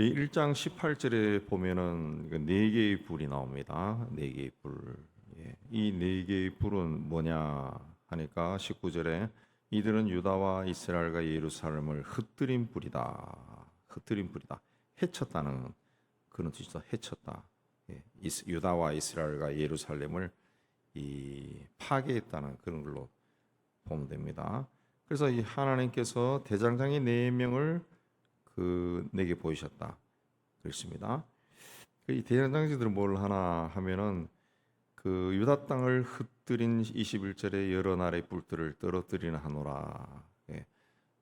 이 1장 18절에 보면은 네 개의 불이 나옵니다. 네 개의 불. 예. 이 네 개의 불은 뭐냐 하니까 19절에 이들은 유다와 이스라엘과 예루살렘을 흩뜨린 불이다. 흩뜨린 불이다. 해쳤다는 그런 뜻이죠. 해쳤다. 예. 유다와 이스라엘과 예루살렘을 이 파괴했다는 그런 걸로 보면 됩니다. 그래서 이 하나님께서 대장장이 네 명을 내게 보이셨다. 그렇습니다. 이 대장장이들은 뭘 하나 하면은 유다 땅을 흩뜨린 21절에 여러 나라의 뿔들을 떨어뜨리는 하노라. 예.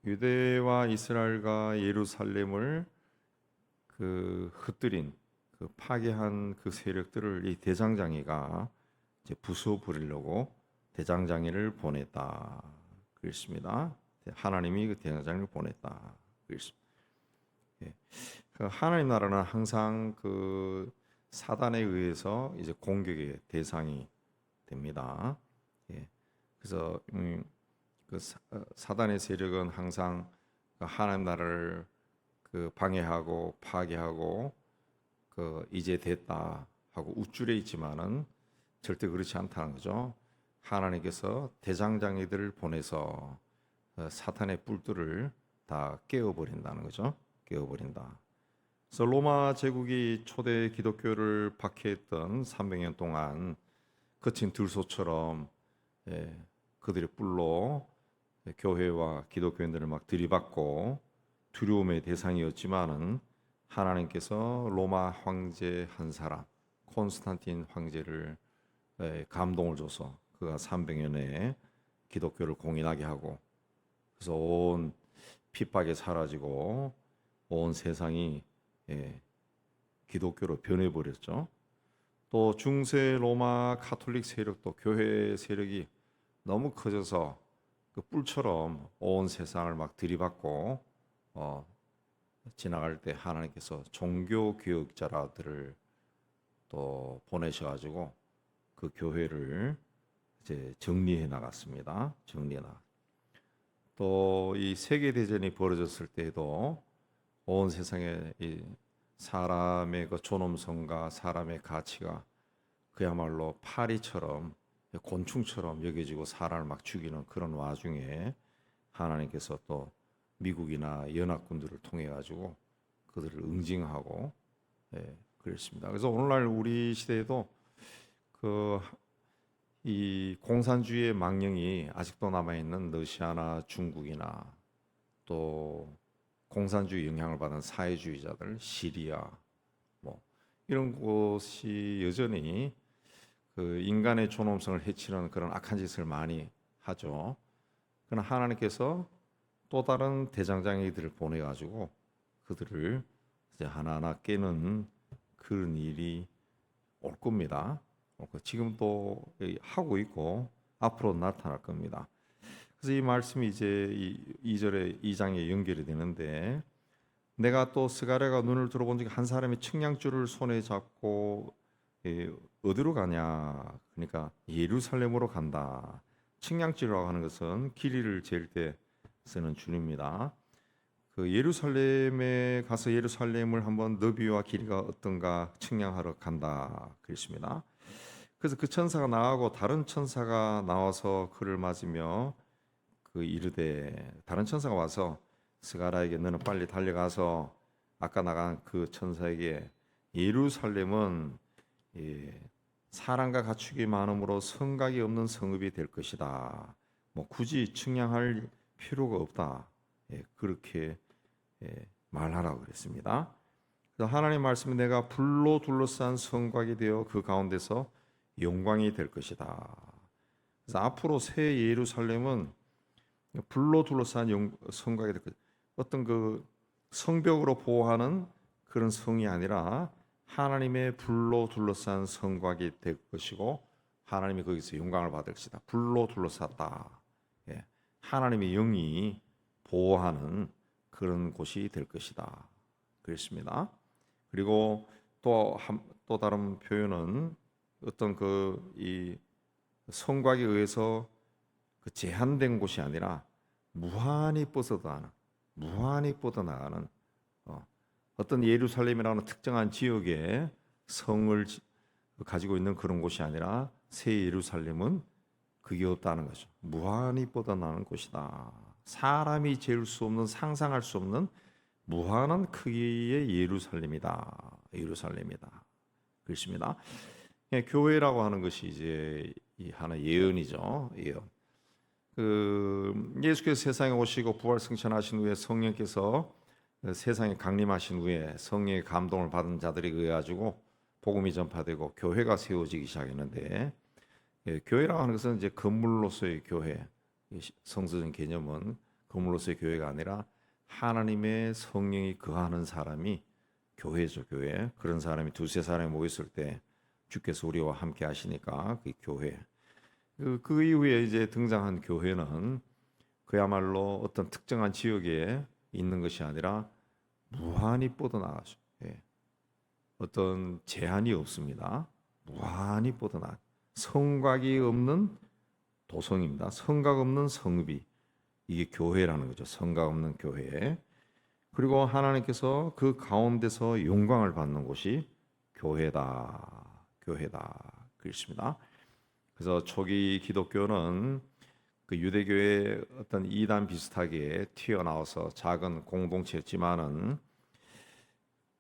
유대와 이스라엘과 예루살렘을 흩뜨린 파괴한 그 세력들을 이 대장장이가 이제 부숴 버리려고 대장장이를 보냈다. 그렇습니다. 하나님이 그 대장장이를 보냈다. 그렇습니다. 예. 하나님 나라는 항상 사단에 의해서 이제 공격의 대상이 됩니다. 예. 그래서 사단의 세력은 항상 하나님 나라를 방해하고 파괴하고 이제 됐다 하고 우쭐에 있지만은 절대 그렇지 않다는 거죠. 하나님께서 대장장이들을 보내서 사탄의 뿔들을 다 깨어버린다는 거죠. 깨어버린다. 그래서 로마 제국이 초대 기독교를 박해했던 300년 동안 거친 들소처럼 그들의 뿔로 교회와 기독교인들을 막 들이받고 두려움의 대상이었지만은 하나님께서 로마 황제 한 사람 콘스탄틴 황제를 감동을 줘서 그가 300년에 기독교를 공인하게 하고 그래서 온 핍박이 사라지고 온 세상이 기독교로 변해버렸죠. 또 중세 로마 카톨릭 세력도 교회 세력이 너무 커져서 그 뿔처럼 온 세상을 막 들이받고 지나갈 때 하나님께서 종교 교육자들을 또 보내셔가지고 그 교회를 이제 정리해 나갔습니다. 정리해 나. 또 이 세계 대전이 벌어졌을 때에도 온 세상에 이 사람의 그 존엄성과 사람의 가치가 그야말로 파리처럼 곤충처럼 여겨지고 사람을 막 죽이는 그런 와중에 하나님께서 또 미국이나 연합군들을 통해 가지고 그들을 응징하고 그랬습니다. 그래서 오늘날 우리 시대에도 이 공산주의의 망령이 아직도 남아 있는 러시아나 중국이나 또 공산주의 영향을 받은 사회주의자들, 시리아 뭐 이런 곳이 여전히 인간의 존엄성을 해치는 그런 악한 짓을 많이 하죠. 그러나 하나님께서 또 다른 대장장이들을 보내 가지고 그들을 이제 하나하나 깨는 그런 일이 올 겁니다. 지금도 하고 있고 앞으로 나타날 겁니다. 그래서 이 말씀이 이제 2절에 2장에 연결이 되는데 내가 또 스가랴가 눈을 들어본 적이 한 사람이 측량줄을 손에 잡고 어디로 가냐? 그러니까 예루살렘으로 간다. 측량줄이라고 하는 것은 길이를 잴 때 쓰는 줄입니다. 예루살렘에 가서 예루살렘을 한번 너비와 길이가 어떤가 측량하러 간다 그랬습니다. 그래서 그 천사가 나가고 다른 천사가 나와서 그를 맞으며 이르되 다른 천사가 와서 스가랴에게 너는 빨리 달려가서 아까 나간 그 천사에게 예루살렘은 사람과 가축이 많음으로 성곽이 없는 성읍이 될 것이다. 뭐 굳이 측량할 필요가 없다. 그렇게 말하라고 그랬습니다. 그래서 하나님 말씀이 내가 불로 둘러싼 성곽이 되어 그 가운데서 영광이 될 것이다. 그래서 앞으로 새 예루살렘은 불로 둘러싼 성곽이 될 것이다. 어떤 성벽으로 보호하는 그런 성이 아니라 하나님의 불로 둘러싼 성곽이 될 것이고 하나님이 거기서 영광을 받을 것이다. 불로 둘러쌌다. 하나님의 영이 보호하는 그런 곳이 될 것이다. 그렇습니다. 그리고 또 다른 표현은 어떤 이 성곽에 의해서 제한된 곳이 아니라 무한히 뻗어나가는 어떤 예루살렘이라는 특정한 지역에 성을 가지고 있는 그런 곳이 아니라 새 예루살렘은 그게 없다는 거죠. 무한히 뻗어나는 곳이다. 사람이 재울 수 없는, 상상할 수 없는 무한한 크기의 예루살렘이다. 예루살렘이다. 그렇습니다. 교회라고 하는 것이 이제 하나의 예언이죠. 예언. 예수께서 세상에 오시고 부활 승천하신 후에 성령께서 세상에 강림하신 후에 성령의 감동을 받은 자들에 의해 가지고 복음이 전파되고 교회가 세워지기 시작했는데, 교회라고 하는 것은 이제 건물로서의 교회, 성서적 개념은 건물로서의 교회가 아니라 하나님의 성령이 거하는 사람이 교회죠. 교회. 그런 사람이 두세 사람이 모였을 때 주께서 우리와 함께 하시니까 그 교회. 그 이후에 이제 등장한 교회는 그야말로 어떤 특정한 지역에 있는 것이 아니라 무한히 뻗어나가죠. 어떤 제한이 없습니다. 무한히 뻗어나. 성곽이 없는 도성입니다. 성곽 없는 성읍이 이게 교회라는 거죠. 성곽 없는 교회. 그리고 하나님께서 그 가운데서 영광을 받는 곳이 교회다. 교회다. 그렇습니다. 그래서 초기 기독교는 그 유대교의 어떤 이단 비슷하게 튀어나와서 작은 공동체였지만은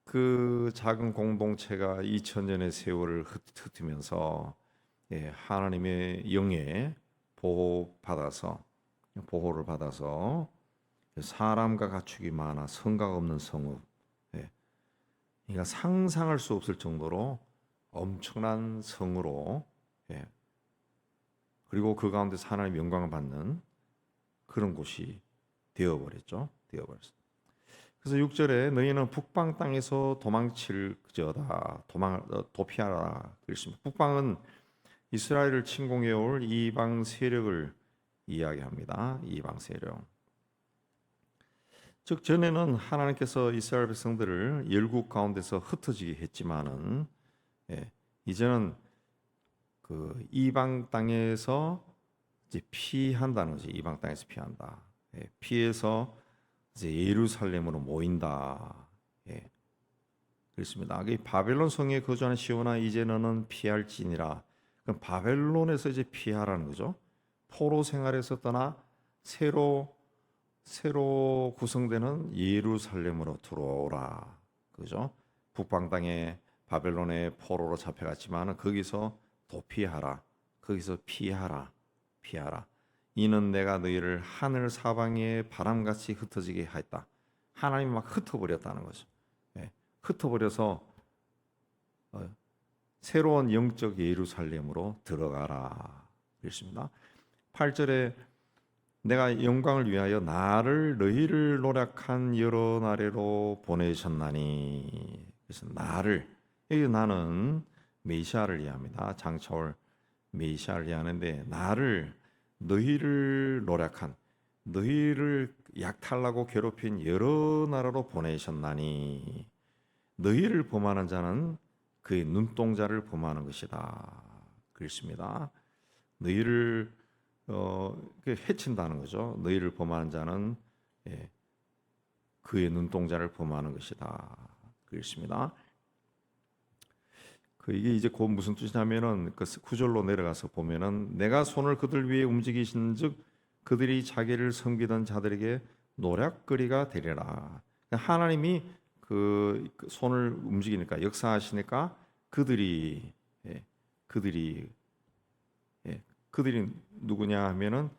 그 작은 공동체가 2000년의 세월을 흩으면서 하나님의 영에 보호를 받아서 사람과 가축이 많아 성곽 없는 성읍, 그러니까 상상할 수 없을 정도로 엄청난 성으로, 그리고 그 가운데서 하나님의 영광을 받는 그런 곳이 되어버렸죠. 그래서 6절에 너희는 북방 땅에서 도망칠지어다. 도피하라. 그랬습니다. 북방은 이스라엘을 침공해 올 이방 세력을 이야기합니다. 이방 세력. 즉 전에는 하나님께서 이스라엘 백성들을 열국 가운데서 흩어지게 했지만은, 이제는 그 이방 땅에서 이제 피한다는 거죠. 이방 땅에서 피한다. 피해서 이제 예루살렘으로 모인다. 그렇습니다. 바벨론 성에 거주하는 시온아 이제 너는 피할지니라. 그럼 바벨론에서 이제 피하라는 거죠. 포로 생활에서 떠나 새로 구성되는 예루살렘으로 들어오라. 그죠? 북방 땅에 바벨론의 포로로 잡혀갔지만 거기서 도피하라. 거기서 피하라. 이는 내가 너희를 하늘 사방에 바람같이 흩어지게 하였다. 하나님이 막 흩어버렸다는 거죠. 흩어버려서 새로운 영적 예루살렘으로 들어가라. 그렇습니다. 8절에 내가 영광을 위하여 너희를 노력한 여러 나라로 보내셨나니. 그래서 여기 나는 메시아를 이해합니다. 장차올 메시아를 이해하는데 너희를 노력한, 너희를 약탈하고 괴롭힌 여러 나라로 보내셨나니 너희를 범하는 자는 그의 눈동자를 범하는 것이다. 그렇습니다. 너희를 해친다는 거죠. 너희를 범하는 자는 그의 눈동자를 범하는 것이다. 그렇습니다. 이게 이제 곧 무슨 뜻이냐면은 그 9절로 내려가서 보면은 내가 손을 그들 위에 움직이신즉 그들이 자기를 섬기던 자들에게 노략거리가 되리라. 하나님이 그 손을 움직이니까, 역사하시니까 그들이 누구냐 하면은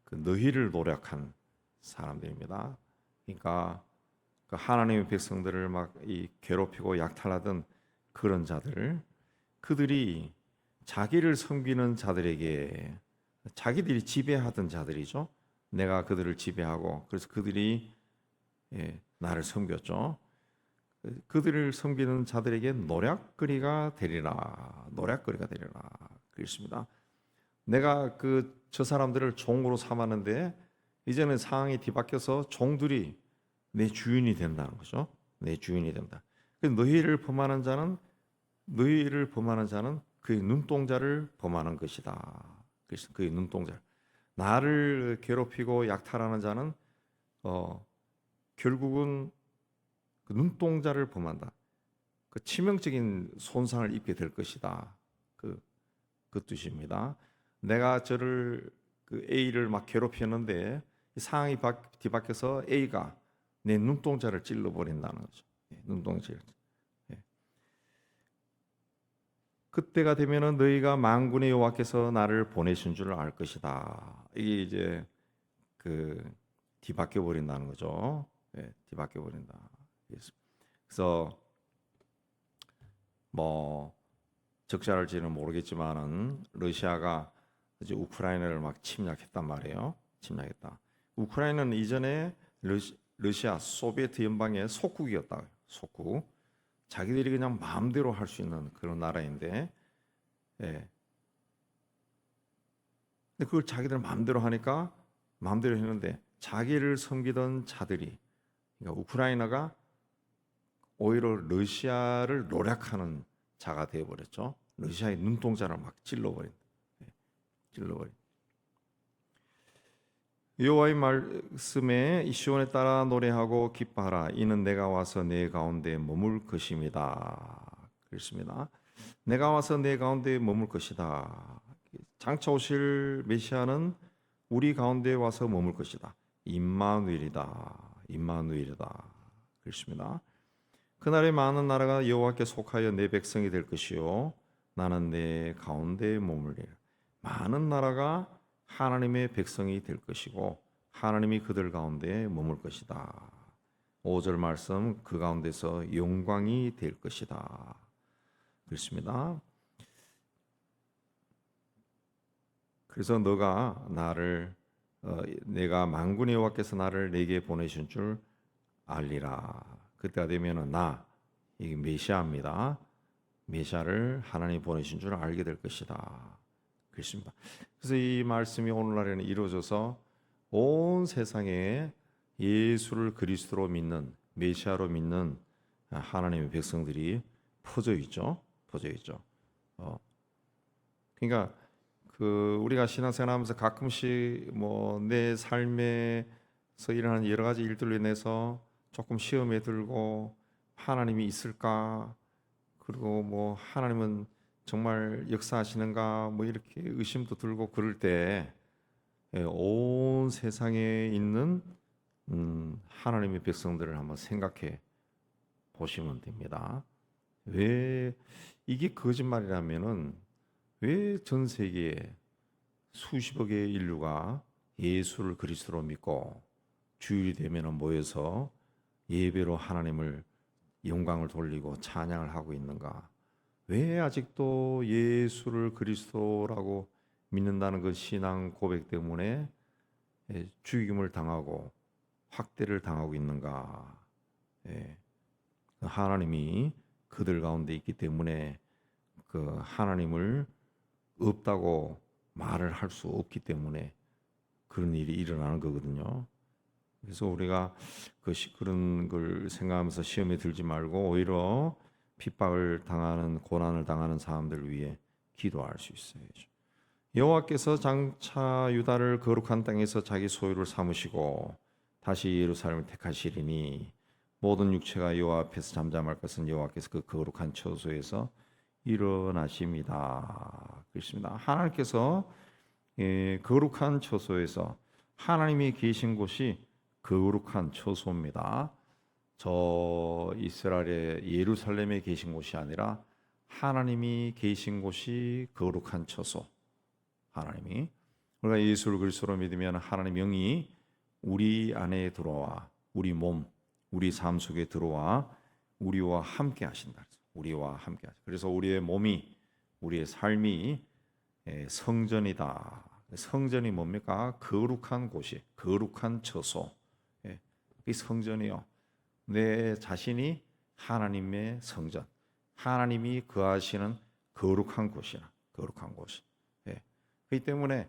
그 너희를 노력한 사람들입니다. 그러니까 그 하나님의 백성들을 막 괴롭히고 약탈하던 그런 자들, 그들이 자기를 섬기는 자들에게, 자기들이 지배하던 자들이죠. 내가 그들을 지배하고, 그래서 그들이 나를 섬겼죠. 그들을 섬기는 자들에게 노략거리가 되리라. 그렇습니다. 내가 저 사람들을 종으로 삼았는데 이제는 상황이 뒤바뀌어서 종들이 내 주인이 된다는 거죠. 내 주인이 된다. 너희를 범하는 자는 그의 눈동자를 범하는 것이다. 그래서 그의 눈동자. 나를 괴롭히고 약탈하는 자는 결국은 그 눈동자를 범한다. 그 치명적인 손상을 입게 될 것이다. 그 뜻입니다. 내가 저를 그 A를 막 괴롭혔는데 이 상황이 뒤바뀌어서 A가 내 눈동자를 찔러버린다는 거죠. 눈동자를. 그때가 되면은 너희가 만군의 여호와께서 나를 보내신 줄 알 것이다. 이게 이제 그 뒤바뀌어 버린다는 거죠. 뒤바뀌어 버린다. 그래서 뭐 적절할지는 모르겠지만은 러시아가 이제 우크라이나를 막 침략했단 말이에요. 침략했다. 우크라이나는 이전에 러시아 소비에트 연방의 속국이었다. 속국. 자기들이 그냥 마음대로 할 수 있는 그런 나라인데, 근데 그걸 자기들 마음대로 하니까 마음대로 했는데 자기를 섬기던 자들이, 그러니까 우크라이나가 오히려 러시아를 노략하는 자가 되어버렸죠. 러시아의 눈동자를 막 찔러버린. 찔러버린. 여호와의 말씀에 시온에 따라 노래하고 기뻐하라. 이는 내가 와서 내 가운데 머물 것입니다. 그렇습니다. 내가 와서 내 가운데 머물 것이다. 장차 오실 메시아는 우리 가운데 와서 머물 것이다. 임마누엘이다. 임마누엘이다. 그렇습니다. 그날에 많은 나라가 여호와께 속하여 내 백성이 될 것이요 나는 내 가운데 머물리라. 많은 나라가 하나님의 백성이 될 것이고 하나님이 그들 가운데 머물 것이다. 5절 말씀 그 가운데서 영광이 될 것이다. 그렇습니다. 그래서 너가 나를 내가 만군의 여호와께서 나를 내게 보내신 줄 알리라. 그때가 되면은 이게 메시아입니다. 메시아를 하나님 보내신 줄 알게 될 것이다. 그렇습니다. 그래서 이 말씀이 오늘날에는 이루어져서 온 세상에 예수를 그리스도로 믿는 메시아로 믿는 하나님의 백성들이 퍼져 있죠. 퍼져 있죠. 그러니까 그 우리가 신앙생활하면서 가끔씩 뭐 내 삶에서 일어나는 여러 가지 일들로 인해서 조금 시험에 들고 하나님이 있을까? 그리고 뭐 하나님은 정말 역사하시는가? 뭐 이렇게 의심도 들고 그럴 때 온 세상에 있는 하나님의 백성들을 한번 생각해 보시면 됩니다. 왜 이게 거짓말이라면은 왜 전 세계에 수십억의 인류가 예수를 그리스도로 믿고 주일이 되면은 모여서 예배로 하나님을 영광을 돌리고 찬양을 하고 있는가? 왜 아직도 예수를 그리스도라고 믿는다는 그 신앙 고백 때문에 죽임을 당하고 학대를 당하고 있는가? 하나님이 그들 가운데 있기 때문에 그 하나님을 없다고 말을 할 수 없기 때문에 그런 일이 일어나는 거거든요. 그래서 우리가 그런 걸 생각하면서 시험에 들지 말고 오히려 핍박을 당하는 고난을 당하는 사람들을 위해 기도할 수 있어야죠. 여호와께서 장차 유다를 거룩한 땅에서 자기 소유를 삼으시고 다시 예루살렘을 택하시리니 모든 육체가 여호와 앞에서 잠잠할 것은 여호와께서 그 거룩한 처소에서 일어나십니다. 그렇습니다. 하나님께서 거룩한 처소에서 하나님이 계신 곳이 거룩한 처소입니다. 저 이스라엘의 예루살렘에 계신 곳이 아니라 하나님이 계신 곳이 거룩한 처소. 하나님이 우리가 예수를 그리스도로 믿으면 하나님 영이 우리 안에 들어와 우리 몸, 우리 삶 속에 들어와 우리와 함께 하신다. 우리와 함께 하신다. 그래서 우리의 몸이 우리의 삶이 성전이다. 성전이 뭡니까? 거룩한 곳이, 거룩한 처소. 이 성전이요. 내 자신이 하나님의 성전, 하나님이 거하시는 거룩한 곳이나 거룩한 곳이. 그렇기 때문에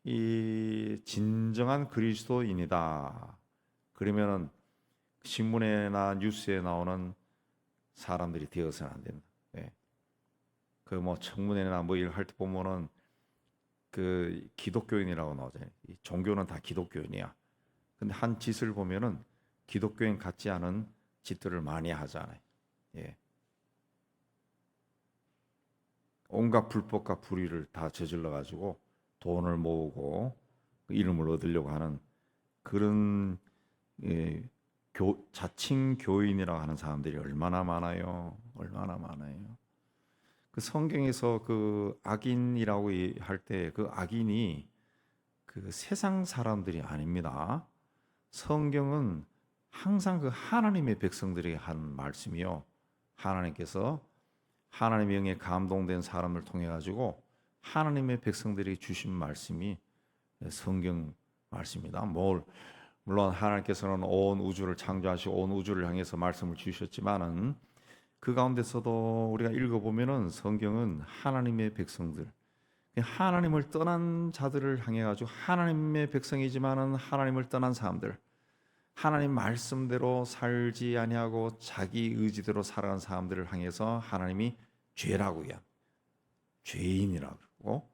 이 진정한 그리스도인이다. 그러면은 신문에나 뉴스에 나오는 사람들이 되어서는 안 된다. 그 뭐 청문회나 뭐 일 할 때 보면은 그 기독교인이라고 나오잖아요. 이 종교는 다 기독교인이야. 근데 한 짓을 보면은 기독교인 같지 않은 짓들을 많이 하잖아요. 예. 온갖 불법과 불의를 다 저질러 가지고 돈을 모으고 그 이름을 얻으려고 하는 그런 예, 자칭 교인이라고 하는 사람들이 얼마나 많아요. 얼마나 많아요. 그 성경에서 그 악인이라고 할 때 그 악인이 그 세상 사람들이 아닙니다. 성경은 항상 그 하나님의 백성들에게 한 말씀이요. 하나님께서 하나님의 영에 감동된 사람을 통해 가지고 하나님의 백성들에게 주신 말씀이 성경 말씀입니다. 물론 하나님께서는 온 우주를 창조하시고 온 우주를 향해서 말씀을 주셨지만은 그 가운데서도 우리가 읽어보면은 성경은 하나님의 백성들, 하나님을 떠난 자들을 향해 가지고 하나님의 백성이지만은 하나님을 떠난 사람들, 하나님 말씀대로 살지 아니하고 자기 의지대로 살아가는 사람들을 향해서 하나님이 죄라고 얘기합니다. 죄인이라고 그러고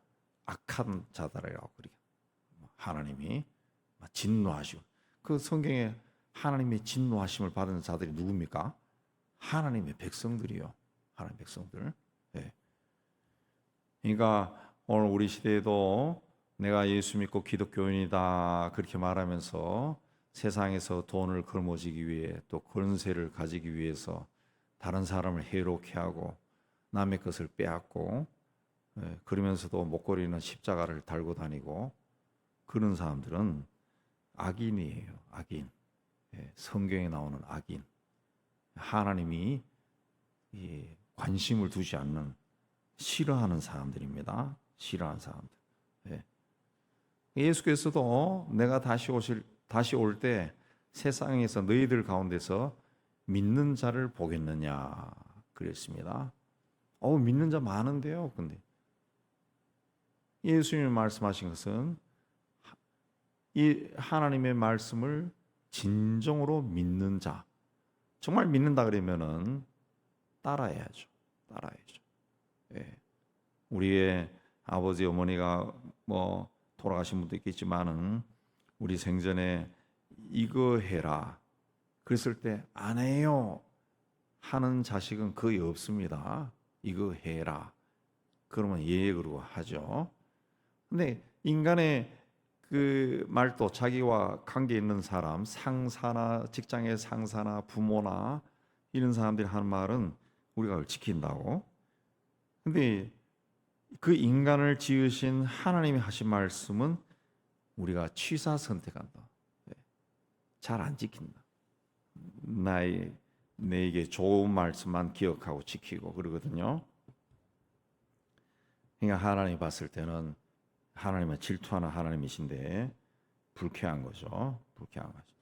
악한 자들이라고 그러고 하나님이 진노하시고 그 성경에 하나님의 진노하심을 받은 자들이 누굽니까? 하나님의 백성들이요. 하나님의 백성들. 네. 그러니까 오늘 우리 시대에도 내가 예수 믿고 기독교인이다 그렇게 말하면서 세상에서 돈을 걸머쥐기 위해 또 권세를 가지기 위해서 다른 사람을 해롭게 하고 남의 것을 빼앗고 그러면서도 목걸이는 십자가를 달고 다니고 그런 사람들은 악인이에요. 악인. 성경에 나오는 악인. 하나님이 관심을 두지 않는 싫어하는 사람들입니다. 싫어하는 사람들. 예수께서도 내가 다시 올 때 세상에서 너희들 가운데서 믿는 자를 보겠느냐 그랬습니다. 믿는 자 많은데요. 근데 예수님이 말씀하신 것은 이 하나님의 말씀을 진정으로 믿는 자, 정말 믿는다 그러면은 따라야죠. 우리의 아버지 어머니가 뭐 돌아가신 분도 있겠지만은 우리 생전에 이거 해라 그랬을 때 안 해요 하는 자식은 거의 없습니다. 이거 해라 그러면 예 그러고 하죠. 근데 인간의 그 말도 자기와 관계 있는 사람, 상사나 직장의 상사나 부모나 이런 사람들이 하는 말은 우리가 그걸 지킨다고. 근데 그 인간을 지으신 하나님이 하신 말씀은 우리가 취사 선택한다. 잘 안 지킨다. 내게 좋은 말씀만 기억하고 지키고 그러거든요. 그러니까 하나님이 봤을 때는 하나님은 질투하는 하나님이신데 불쾌한 거죠. 불쾌한 거죠.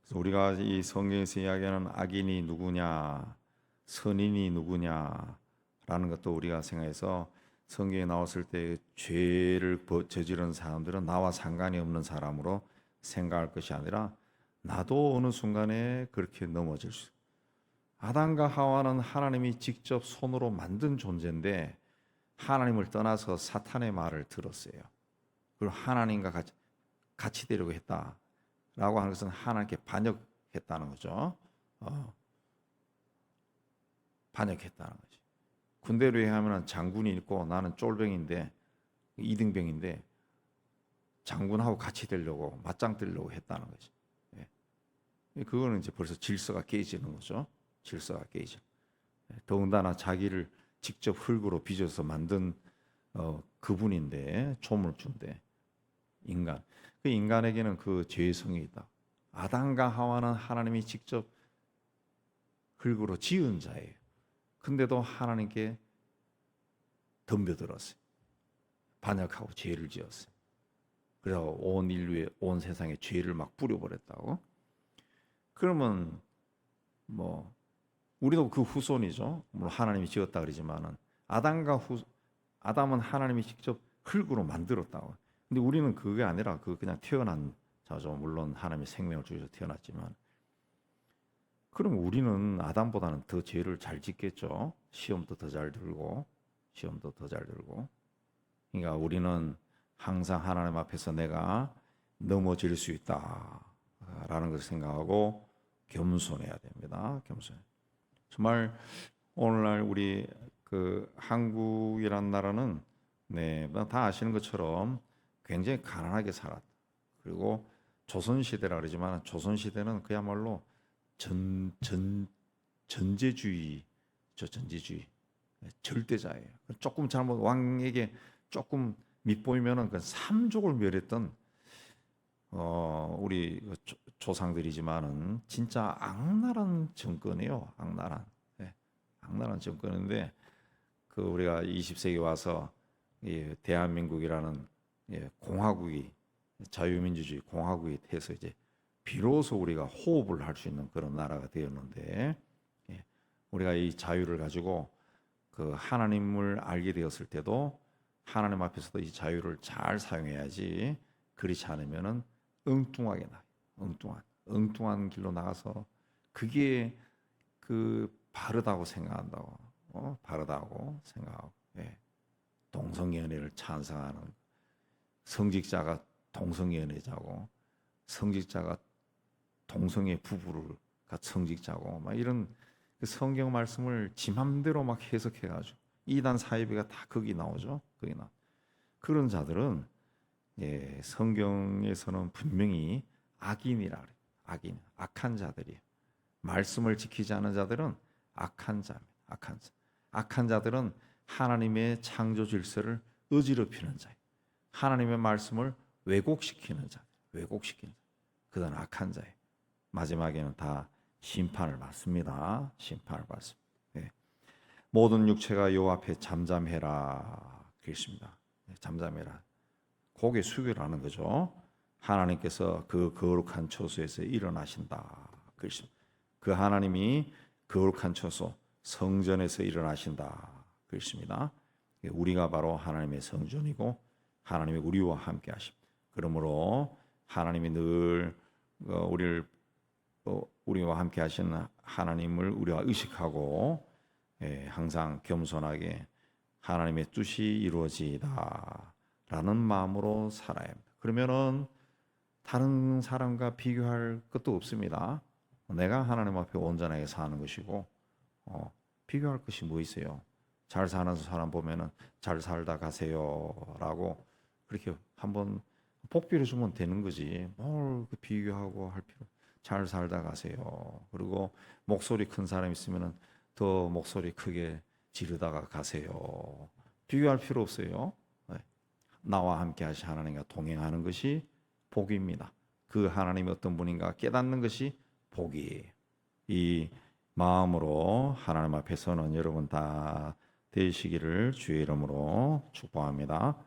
그래서 우리가 이 성경에서 이야기하는 악인이 누구냐, 선인이 누구냐라는 것도 우리가 생각해서 성경에 나왔을 때 죄를 저지른 사람들은 나와 상관이 없는 사람으로 생각할 것이 아니라 나도 어느 순간에 그렇게 넘어질 수. 아담과 하와는 하나님이 직접 손으로 만든 존재인데 하나님을 떠나서 사탄의 말을 들었어요. 그리고 하나님과 같이 되려고 했다라고 하는 것은 하나님께 반역했다는 거죠. 반역했다는 거지. 군대로 얘기하면 장군이 있고 나는 쫄병인데 2등병인데 장군하고 같이 되려고 맞짱 뜨려고 했다는 거지. 그거는 이제 벌써 질서가 깨지는 거죠. 질서가 깨져. 더군다나 자기를 직접 흙으로 빚어서 만든 그분인데 초문을 준대. 인간. 그 인간에게는 그 죄성이 있다. 아담과 하와는 하나님이 직접 흙으로 지은 자예요. 근데도 하나님께 덤벼들었어요. 반역하고 죄를 지었어요. 그래서 온 인류에 온 세상에 죄를 막 뿌려버렸다고. 그러면 뭐 우리도 그 후손이죠. 물론 하나님이 지었다 그러지만은 아담은 하나님이 직접 흙으로 만들었다고. 근데 우리는 그게 아니라 그냥 태어난 자죠. 물론 하나님이 생명을 주셔서 태어났지만. 그럼 우리는 아담보다는 더 죄를 잘 짓겠죠. 시험도 더 잘 들고. 그러니까 우리는 항상 하나님 앞에서 내가 넘어질 수 있다라는 것을 생각하고 겸손해야 됩니다. 겸손. 정말 오늘날 우리 그 한국이란 나라는 다 아시는 것처럼 굉장히 가난하게 살았다. 그리고 조선 시대라 그러지만 조선 시대는 그야말로 전제주의, 전제주의 절대자예요. 조금 잘못 왕에게 조금 밑보이면은 그 삼족을 멸했던 우리 조상들이지만은 진짜 악랄한 정권이에요. 악랄한 정권인데 그 우리가 20세기 와서 이 대한민국이라는 공화국이 자유민주주의 공화국이 돼서 이제 비로소 우리가 호흡을 할 수 있는 그런 나라가 되었는데 우리가 이 자유를 가지고 그 하나님을 알게 되었을 때도 하나님 앞에서도 이 자유를 잘 사용해야지 그렇지 않으면은 엉뚱하게 엉뚱한 길로 나가서 그게 그 바르다고 생각한다고 바르다고 생각하고 동성연애를 찬성하는 성직자가 동성연애자고 성직자가 동성애 부부가 성직자고 막 이런 그 성경 말씀을 지 맘대로 막 해석해가지고 이단 사이비가 다 거기 나오죠. 거기 나 그런 자들은 성경에서는 분명히 악인이라 그래요. 악한 자들이에요. 말씀을 지키지 않은 자들은 악한 자입니다. 악한 자들은 하나님의 창조 질서를 어지럽히는 자예요. 하나님의 말씀을 왜곡시키는 자. 그들은 악한 자예요. 마지막에는 다 심판을 받습니다. 모든 육체가 여호와 앞에 잠잠해라 그랬습니다. 잠잠해라. 고개 숙여라는 거죠. 하나님께서 그 거룩한 처소에서 일어나신다 그랬습니다. 그 하나님이 거룩한 처소 성전에서 일어나신다 그랬습니다. 우리가 바로 하나님의 성전이고 하나님이 우리와 함께 하십니다. 그러므로 하나님이 늘 우리와 함께 하시는 하나님을 우리가 의식하고 항상 겸손하게 하나님의 뜻이 이루어지다라는 마음으로 살아야 합니다. 그러면은 다른 사람과 비교할 것도 없습니다. 내가 하나님 앞에 온전하게 사는 것이고 비교할 것이 뭐 있어요? 잘 사는 사람 보면은 잘 살다 가세요라고 그렇게 한번 복비를 주면 되는 거지. 뭘 비교하고 할 필요. 잘 살다 가세요. 그리고 목소리 큰 사람 있으면은 더 목소리 크게 지르다가 가세요. 비교할 필요 없어요. 나와 함께 하신 하나님과 동행하는 것이 복입니다. 그 하나님이 어떤 분인가 깨닫는 것이 복이에요. 이 마음으로 하나님 앞에 서는 여러분 다 되시기를 주의 이름으로 축복합니다.